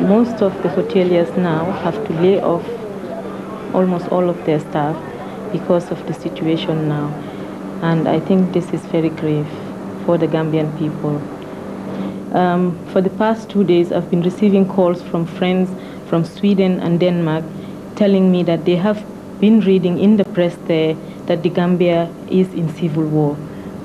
Most of the hoteliers now have to lay off almost all of their staff because of the situation now. And I think this is very grave for the Gambian people. For the past 2 days, I've been receiving calls from friends from Sweden and Denmark telling me that they have been reading in the press there that the Gambia is in civil war,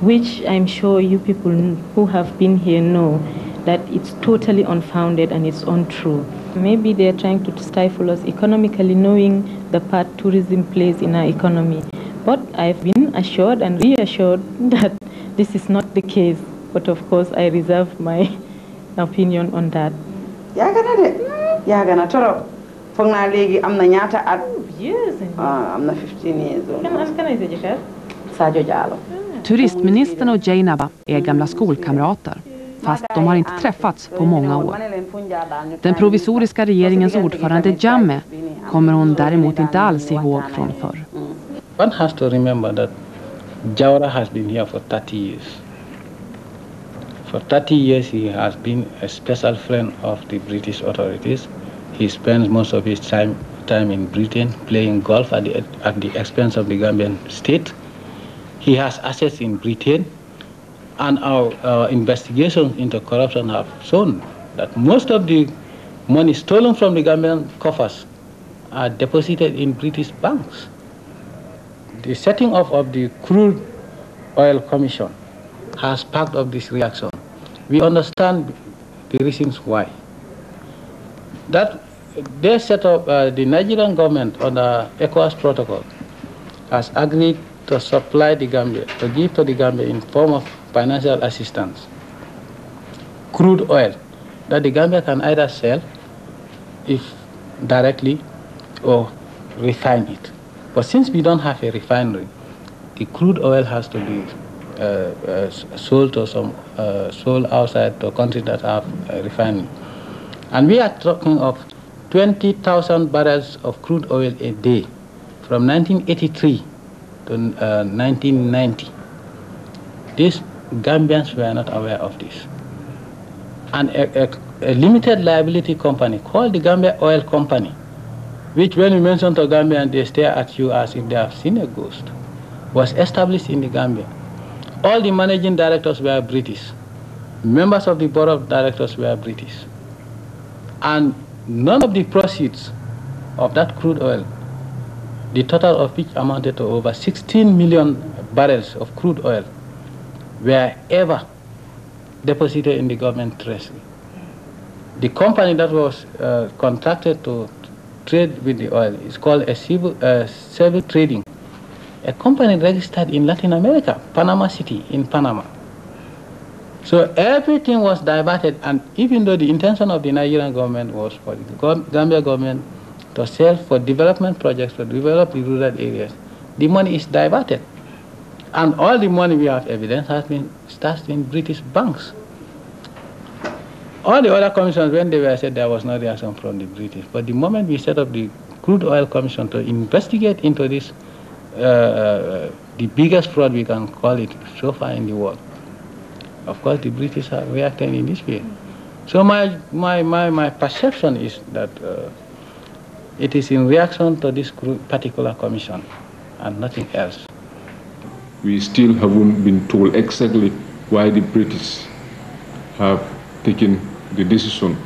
which I'm sure you people who have been here know that it's totally unfounded and it's untrue. Maybe they're trying to stifle us economically, knowing the part tourism plays in our economy. But I've been assured and reassured that this is not the case. But of course, I reserve my opinion on that. Yes, I'm 15 years old. Can I say Turistministern och Jainaba är gamla skolkamrater, fast de har inte träffats på många år. Den provisoriska regeringens ordförande Jammeh kommer hon däremot inte alls ihåg från förr. One has to remember that Jawara has been here for 30 years. For 30 years he has been a special friend of the British authorities. He spends most of his time in Britain playing golf at the expense of the Gambian state. He has assets in Britain, and our investigations into corruption have shown that most of the money stolen from the Gambian coffers are deposited in British banks. The setting up of the Crude Oil Commission has sparked up this reaction. We understand the reasons why. That they set up, the Nigerian government under ECOWAS protocol has agreed to supply the Gambia, to give to the Gambia in form of financial assistance, crude oil that the Gambia can either sell if directly or refine it. But since we don't have a refinery, the crude oil has to be sold to sold outside to countries that have a refinery. And we are talking of 20,000 barrels of crude oil a day from 1983 to 1990. These Gambians were not aware of this. And a limited liability company called the Gambia Oil Company, which when you mention to Gambians, they stare at you as if they have seen a ghost, was established in the Gambia. All the managing directors were British. Members of the board of directors were British. And none of the proceeds of that crude oil, the total of which amounted to over 16 million barrels of crude oil, were ever deposited in the government treasury. The company that was contracted to trade with the oil is called a civil trading, a company registered in Latin America, Panama City in Panama. So everything was diverted, and even though the intention of the Nigerian government was for the Gambia government to sell for development projects, to develop the rural areas, the money is diverted. And all the money, we have evidence, has been stashed in British banks. All the other commissions, when they were said, there was no reaction from the British. But the moment we set up the Crude Oil Commission to investigate into this, the biggest fraud we can call it so far in the world, of course the British are reacting in this way. So my perception is that it is in reaction to this particular commission and nothing else. We still haven't been told exactly why the British have taken the decision.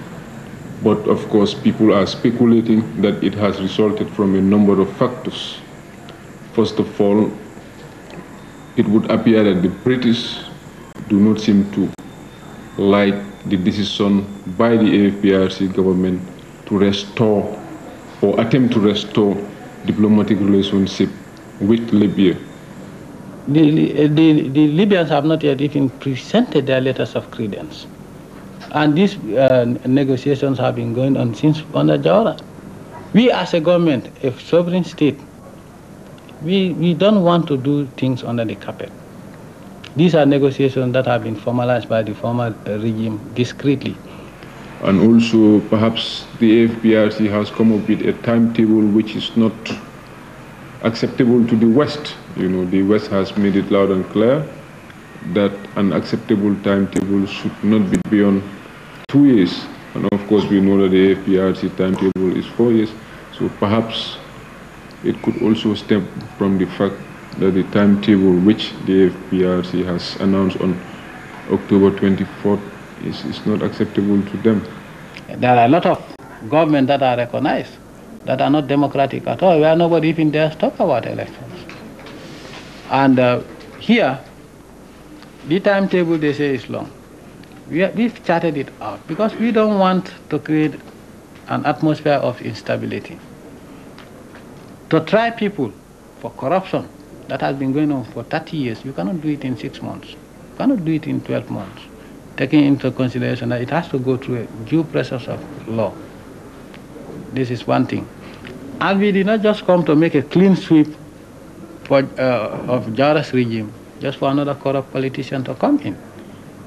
But of course, people are speculating that it has resulted from a number of factors. First of all, it would appear that the British do not seem to like the decision by the AFPRC government to restore or attempt to restore diplomatic relationship with Libya. The Libyans have not yet even presented their letters of credence. And these negotiations have been going on since under Jawara. We as a government, a sovereign state, we don't want to do things under the carpet. These are negotiations that have been formalized by the former regime discreetly. And also, perhaps the AFPRC has come up with a timetable which is not acceptable to the West. You know, the West has made it loud and clear that an acceptable timetable should not be beyond 2 years. And of course, we know that the AFPRC timetable is 4 years. So perhaps it could also stem from the fact that the timetable which the AFPRC has announced on October 24th is not acceptable to them. There are a lot of governments that are recognized that are not democratic at all, where nobody even dares talk about elections. And here, the timetable they say is long. We've charted it out because we don't want to create an atmosphere of instability. To try people for corruption that has been going on for 30 years, you cannot do it in 6 months. You cannot do it in 12 months, taking into consideration that it has to go through a due process of law. This is one thing. And we did not just come to make a clean sweep of Jawara's regime just for another corrupt politician to come in.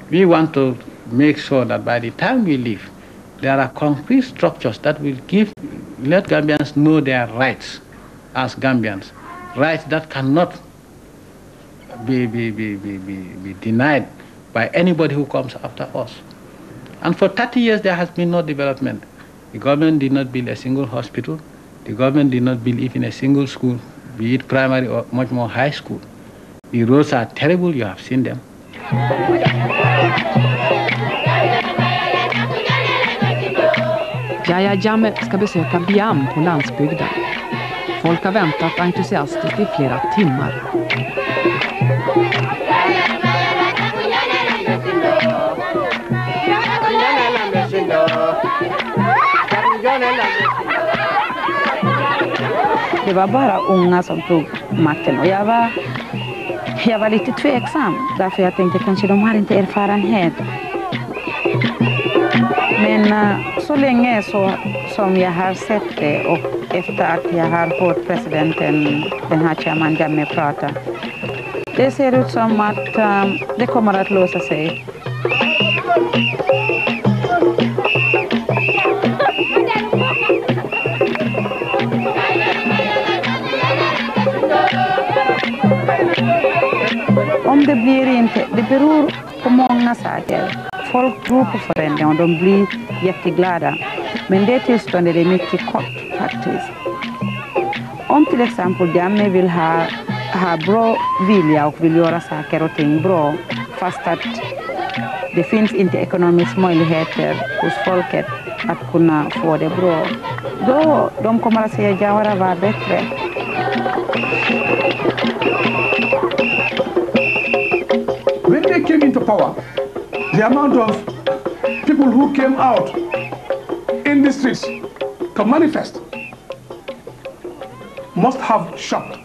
We want to make sure that by the time we leave, there are concrete structures that will let Gambians know their rights as Gambians, rights that cannot be denied by anybody who comes after us. And for 30 years, there has been no development. The government did not build a single hospital. The government did not build even a single school, be it primary or much more high school. The roads are terrible, you have seen them. Yahya Jammeh ska besöka Biam på landsbygden. Folk har väntat entusiastiskt i flera timmar. Det var bara unga som tog makten och jag var lite tveksam därför jag tänkte kanske de har inte erfarenhet. Men så länge som jag har sett det och efter att jag har hört presidenten, den här chairman Jammeh prata, det ser ut som att det kommer att lösa sig. Om det blir inte, det beror på många saker. Folk tror på förändring och de blir jätteglada. Men det tillståndet är mycket kort faktiskt. Om till exempel Jammeh vill ha bra vilja och vill göra saker och ting bra, fast att det finns inte ekonomiska möjligheter hos folket att kunna få det bra, då de kommer att säga Jawara var bättre. When they came into power, the amount of people who came out in the streets to manifest must have shocked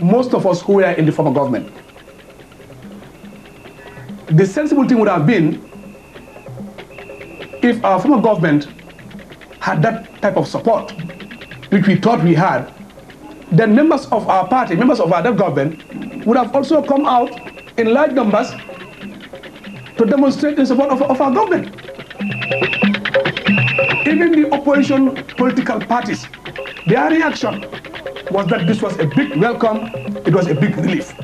most of us who were in the former government. The sensible thing would have been if our former government had that type of support, which we thought we had, then members of our party, members of our government, would have also come out in large numbers to demonstrate in support of our government. Even the opposition political parties, their reaction was that this was a big welcome, it was a big relief.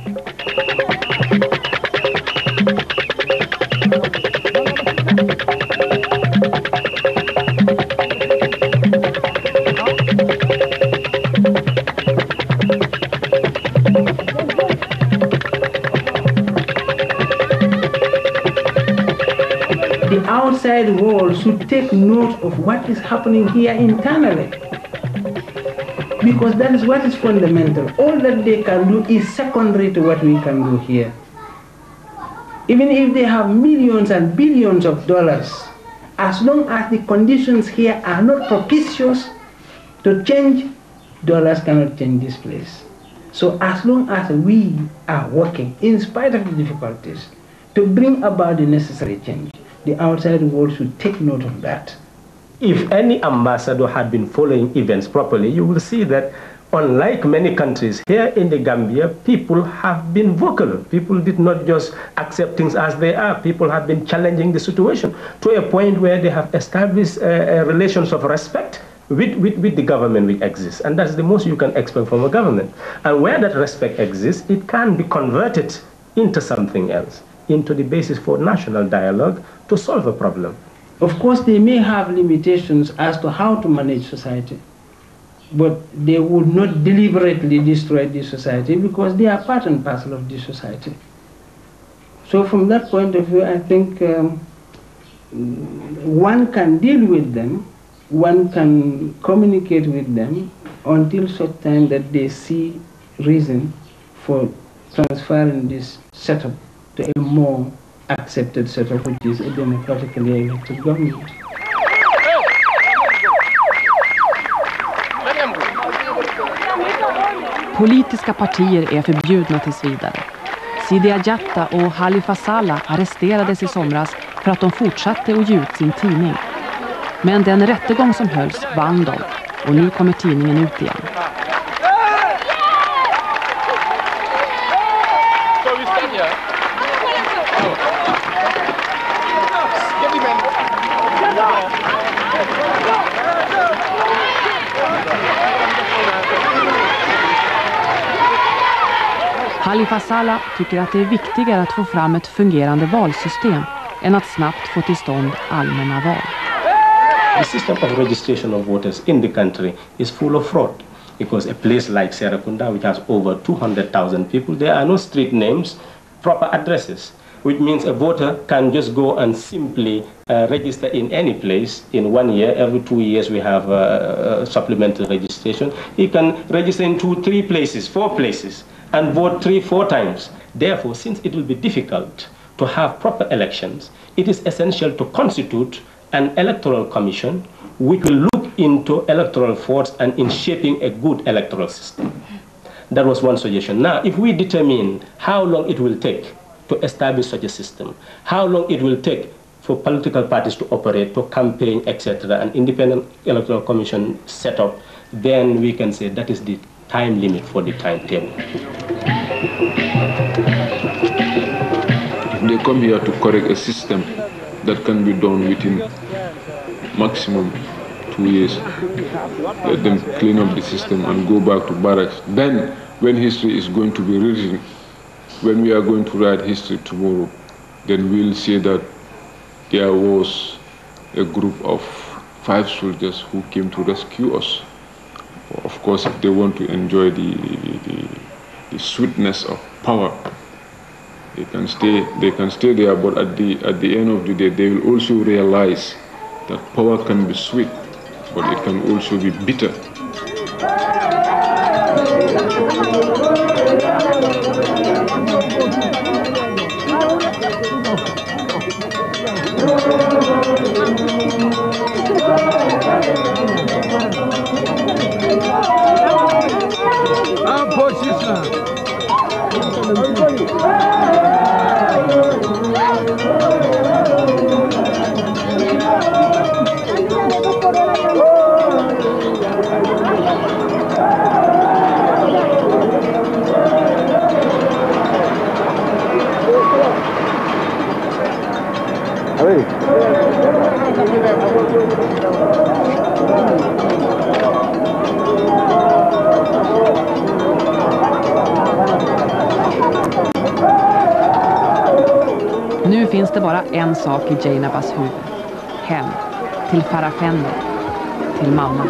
The outside world should take note of what is happening here internally, because that is what is fundamental. All that they can do is secondary to what we can do here. Even if they have millions and billions of dollars, as long as the conditions here are not propitious to change, dollars cannot change this place. So as long as we are working, in spite of the difficulties, to bring about the necessary change, the outside world should take note of that. If any ambassador had been following events properly, you will see that unlike many countries, here in the Gambia, people have been vocal. People did not just accept things as they are. People have been challenging the situation to a point where they have established relations of respect with the government which exists. And that's the most you can expect from a government. And where that respect exists, it can be converted into something else, into the basis for national dialogue to solve a problem. Of course, they may have limitations as to how to manage society, but they would not deliberately destroy this society because they are part and parcel of this society. So from that point of view, I think one can deal with them, one can communicate with them until such time that they see reason for transferring this setup to a more accepted setup, which is a democratically elected government. Politiska partier är förbjudna tills vidare. Yahya Jammeh och Khalifa Saleh arresterades i somras för att de fortsatte att ge ut sin tidning. Men den rättegång som hölls vann de och nu kommer tidningen ut igen. Khalifa Saleh tycker att det är viktigare att få fram ett fungerande valsystem än att snabbt få till stånd allmänna val. The system of registration of voters in the country is full of fraud because a place like Serakunda, which has over 200,000 people, there are no street names, proper addresses, which means a voter can just go and simply register in any place in 1 year. Every 2 years we have supplementary registration. He can register in 2, 3 places, 4 places, and vote 3, 4 times. Therefore, since it will be difficult to have proper elections, it is essential to constitute an electoral commission which will look into electoral frauds and in shaping a good electoral system. That was one suggestion. Now, if we determine how long it will take to establish such a system, how long it will take for political parties to operate, to campaign, etc., an independent electoral commission set up, then we can say that is the time limit for the timetable. If they come here to correct a system that can be done within maximum 2 years, let them clean up the system and go back to barracks. Then, when history is going to be written, when we are going to write history tomorrow, then we'll say that there was a group of 5 soldiers who came to rescue us. Of course, if they want to enjoy the sweetness of power, they can stay there, but at the end of the day, they will also realize that power can be sweet, but it can also be bitter. Nu finns det bara en sak i Jainabas huvud. Hem. Till Farafenni. Till mamma.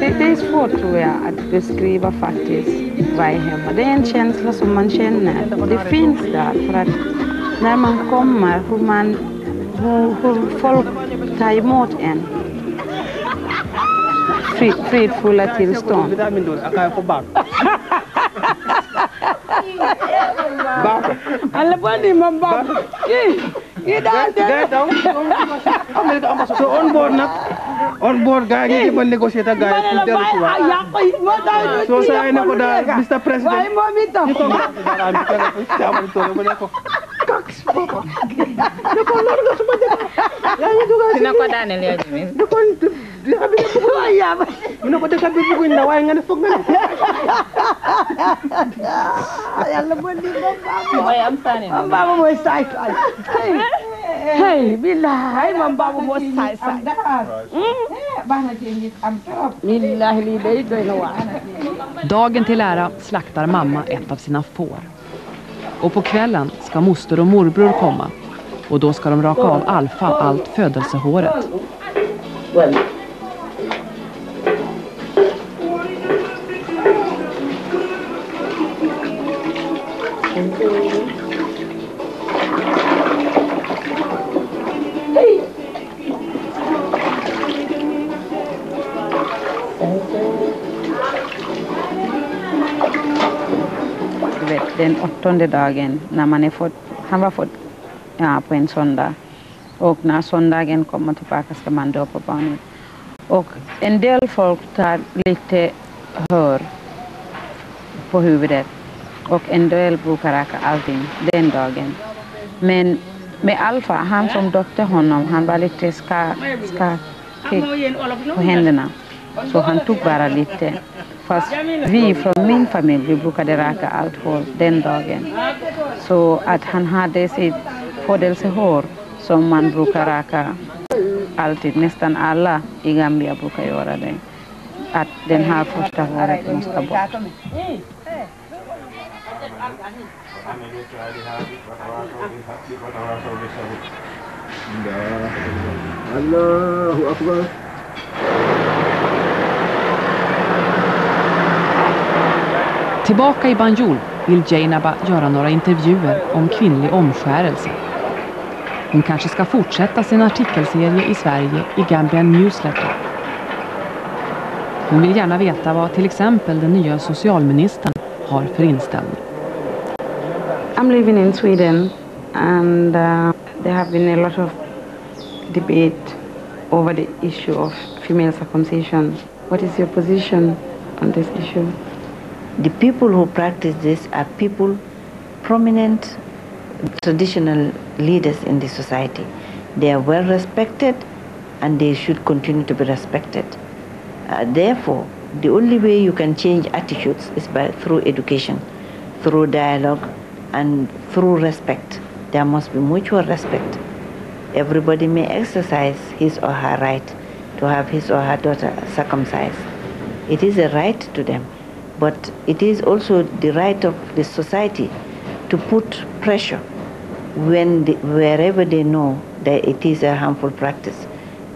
Det är svårt, tror jag, att beskriva faktiskt vad är hemma. Det är en känsla som man känner. Det finns där för att när man kommer, hur folk tar emot en. Fridfulla tillstånd. So on board guy ni ban negotiate guy pour delu ci wa so sa ne ko da Mr President ni ko Mino ko deka bibu ko ndaw ay nga ne fokk nga. Yalla bonni bamba. Moy am sane. Bamba moy say say. Hey, billahi bamba moy say say. Bahna ci nit am trop. Billahi li day doy na wa. Dagen till ära slaktar mamma ett av sina får. Och på kvällen ska moster och morbror komma. Och då ska de raka av Alfa allt födelsehåret. Den 8:e dagen när man är fått, han var fått på en söndag, och när söndagen kommer tillbaka ska man döpa barnet. Och en del folk tar lite hör på huvudet och en del brukar raka allting den dagen. Men med Alfa, han som döpte honom, han var lite skakig på händerna, så han tog bara lite. Fast vi från min familj, vi brukade raka allt hår den dagen. Så att han hade sitt födelsehår som man brukar raka alltid. Nästan alla i Gambia brukar göra det. Att den här första håret måste bort. Allahu Akbar. Tillbaka i Banjul vill Jainaba göra några intervjuer om kvinnlig omskärelse. Hon kanske ska fortsätta sin artikelserie i Sverige i Gambian Newsletter. Hon vill gärna veta vad till exempel den nya socialministern har för inställning. I'm living in Sweden and there have been a lot of debate over the issue of female circumcision. What is your position on this issue? The people who practice this are people, prominent traditional leaders in the society. They are well respected and they should continue to be respected. Therefore, the only way you can change attitudes is through education, through dialogue, and through respect. There must be mutual respect. Everybody may exercise his or her right to have his or her daughter circumcised. It is a right to them. But it is also the right of the society to put pressure wherever they know that it is a harmful practice.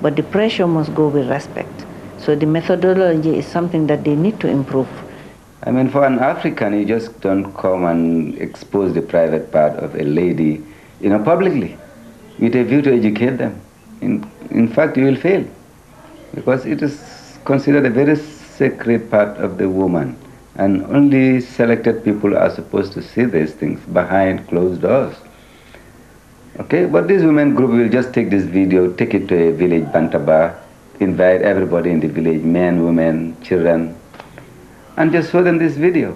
But the pressure must go with respect. So the methodology is something that they need to improve. I mean, for an African, you just don't come and expose the private part of a lady, publicly, with a view to educate them. In fact, you will fail, because it is considered a very sacred part of the woman. And only selected people are supposed to see these things behind closed doors. Okay, but this women group will just take this video, take it to a village bantaba, invite everybody in the village, men, women, children, and just show them this video.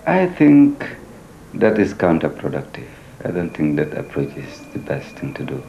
I think that is counterproductive. I don't think that approach is the best thing to do.